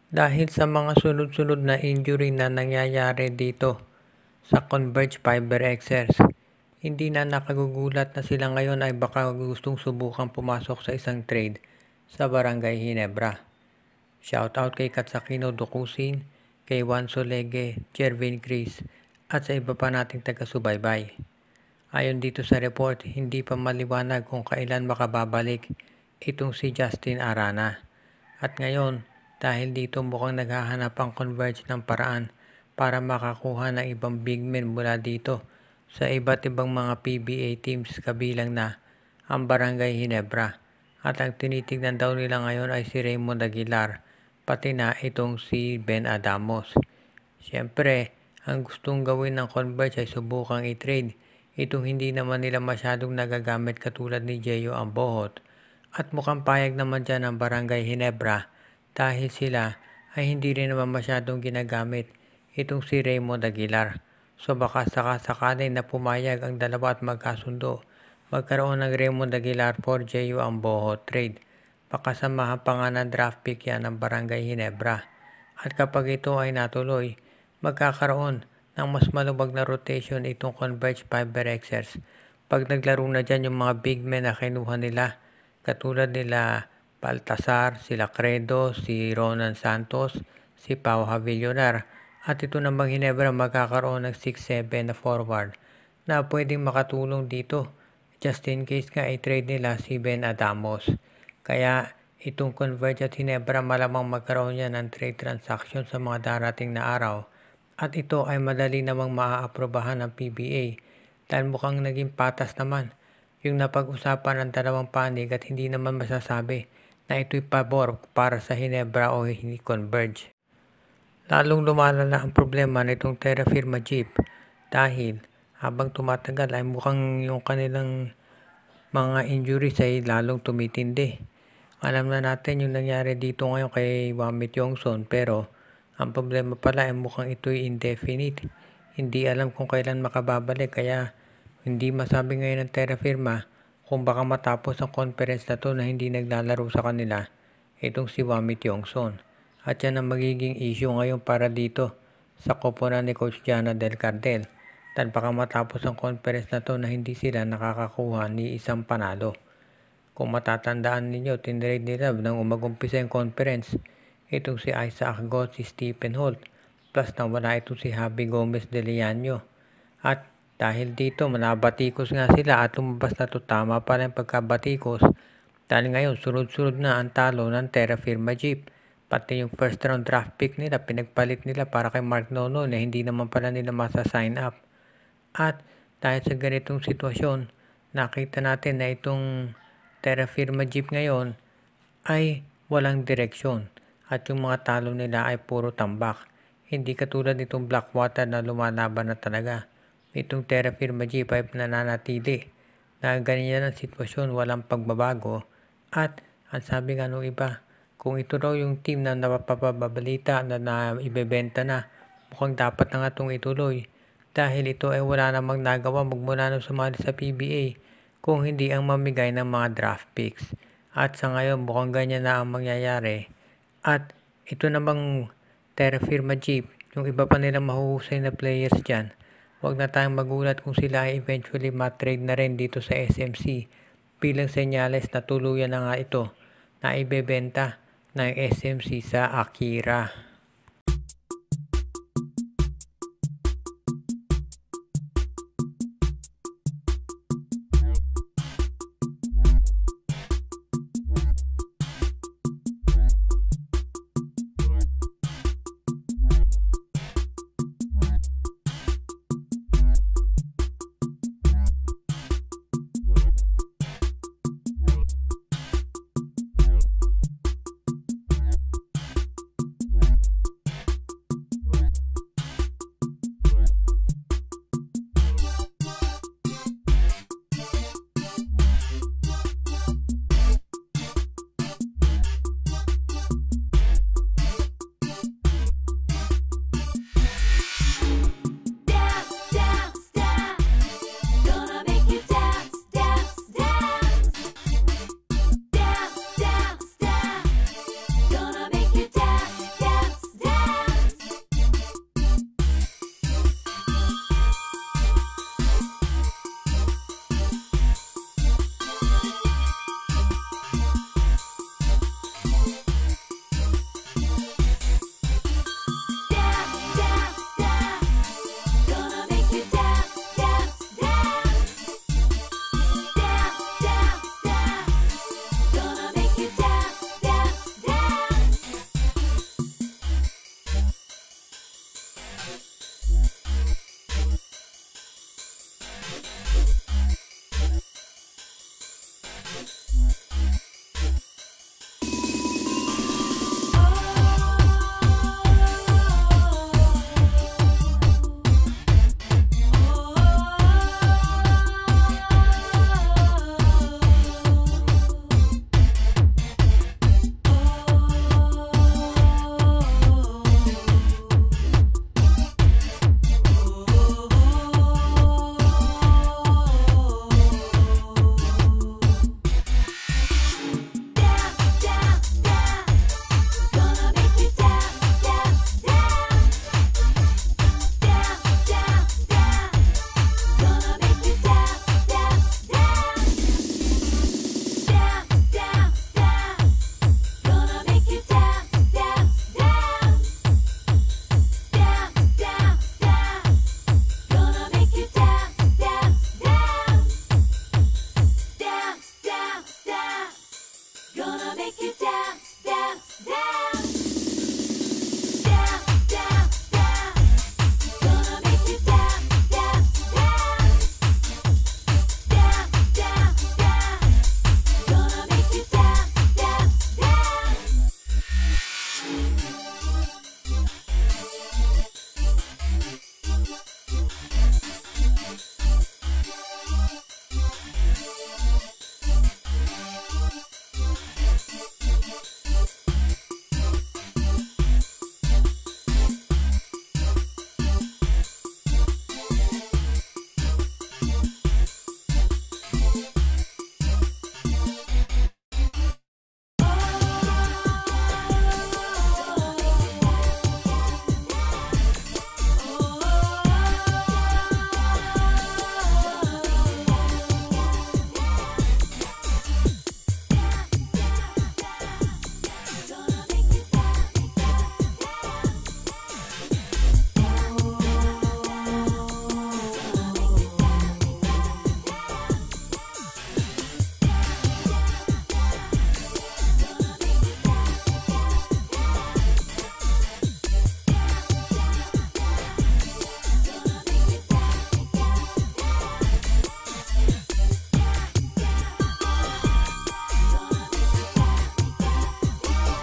Dahil sa mga sunod-sunod na injury na nangyayari dito sa Converge Fiber Xers, hindi na nakagugulat na sila ngayon ay baka gustong subukang pumasok sa isang trade sa Barangay Ginebra. Shoutout kay Katsakino Dukusin, kay Juan Solege, Jervin Chris, at sa iba pa nating taga-subaybay. Ayon dito sa report, hindi pa maliwanag kung kailan makababalik itong si Justin Arana. At ngayon, dahil dito mukhang naghahanap ang Converge ng paraan para makakuha ng ibang big men mula dito sa iba't ibang mga PBA teams kabilang na ang Barangay Ginebra. At ang tinitignan daw nila ngayon ay si Raymond Aguilar, pati na itong si Ben Adamos. Siyempre, ang gustong gawin ng Converge ay subukang i-trade itong hindi naman nila masyadong nagagamit katulad ni Jeyo Ambohot. At mukhang payag naman dyan ang Barangay Ginebra dahil sila ay hindi rin naman masyadong ginagamit itong si Raymond Aguilar. So baka sakasakali na pumayag ang dalawa at magkasundo, magkaroon ng Raymond Aguilar for Jeyo Ambohot trade. Baka samahan pa nga ng draft pick yan ng Barangay Ginebra. At kapag ito ay natuloy, magkakaroon ng mas maluwag na rotation itong Converge Fiber Xers. Pag naglaro na dyan yung mga big men na kinuha nila, katulad nila Baltasar, sila Credo, si Ronan Santos, si Pau Havillonar, at ito namang Ginebra magkakaroon ng 6-7 na forward na pwedeng makatulong dito just in case nga i-trade nila si Ben Adamos. Kaya itong Converge at Ginebra malamang magkaroon yan ng trade transaction sa mga darating na araw. At ito ay madali namang maaaprobahan ng PBA dahil mukhang naging patas naman yung napag-usapan ng dalawang panig at hindi naman masasabi na ito'y pabor para sa Ginebra o hindi Converge. Lalong lumalala ang problema nitong Terra Firma Jeep dahil habang tumatagal ay mukhang yung kanilang mga injuries ay lalong tumitindi. Alam na natin yung nangyari dito ngayon kay Wamit Yongson pero ang problema pala ay mukhang ito'y indefinite. Hindi alam kung kailan makababalik kaya hindi masabi ngayon ng Terra Firma kung baka matapos ang conference na to na hindi naglalaro sa kanila itong si Wamit Yongson. At yan ang magiging issue ngayon para dito sa koponan ni Coach Jana Del Cardel. Dahil baka matapos ang conference na to na hindi sila nakakakuha ni isang panalo. Kung matatandaan ninyo, tinrade nila nang umagumpisa yung conference itong si Isaac Gott, si Stephen Holt, plus na wala itong si Javi Gomez de Leaño. At dahil dito, manabatikos nga sila at lumabas na to tama pa rin pagkabatikos dahil ngayon sunod-sunod na ang talo ng Terra Firma Jeep. Pati yung first round draft pick nila, pinagpalit nila para kay Mark Nono na hindi naman pala nila masa-sign up. At dahil sa ganitong sitwasyon, nakita natin na itong Terra Firma Jeep ngayon ay walang direksyon at yung mga talo nila ay puro tambak. Hindi katulad nitong Blackwater na lumalaban na talaga. Itong Terra Firma Jeep ay nananatili na ganyan ang sitwasyon, walang pagbabago. At ang sabi nga nung iba, kung ito raw yung team na napapabalita na ibebenta na, mukhang dapat na nga itong ituloy. Dahil ito ay wala namang nagawa magmula nung sumali sa PBA kung hindi ang mamigay ng mga draft picks. At sa ngayon mukhang ganyan na ang mangyayari. At ito namang Terra Firma Jeep, yung iba pa nilang mahuhusay na players dyan, huwag na tayong magulat kung sila ay eventually matrade na rin dito sa SMC bilang senyales na tuluyan na nga ito na ibebenta ng SMC sa Akira.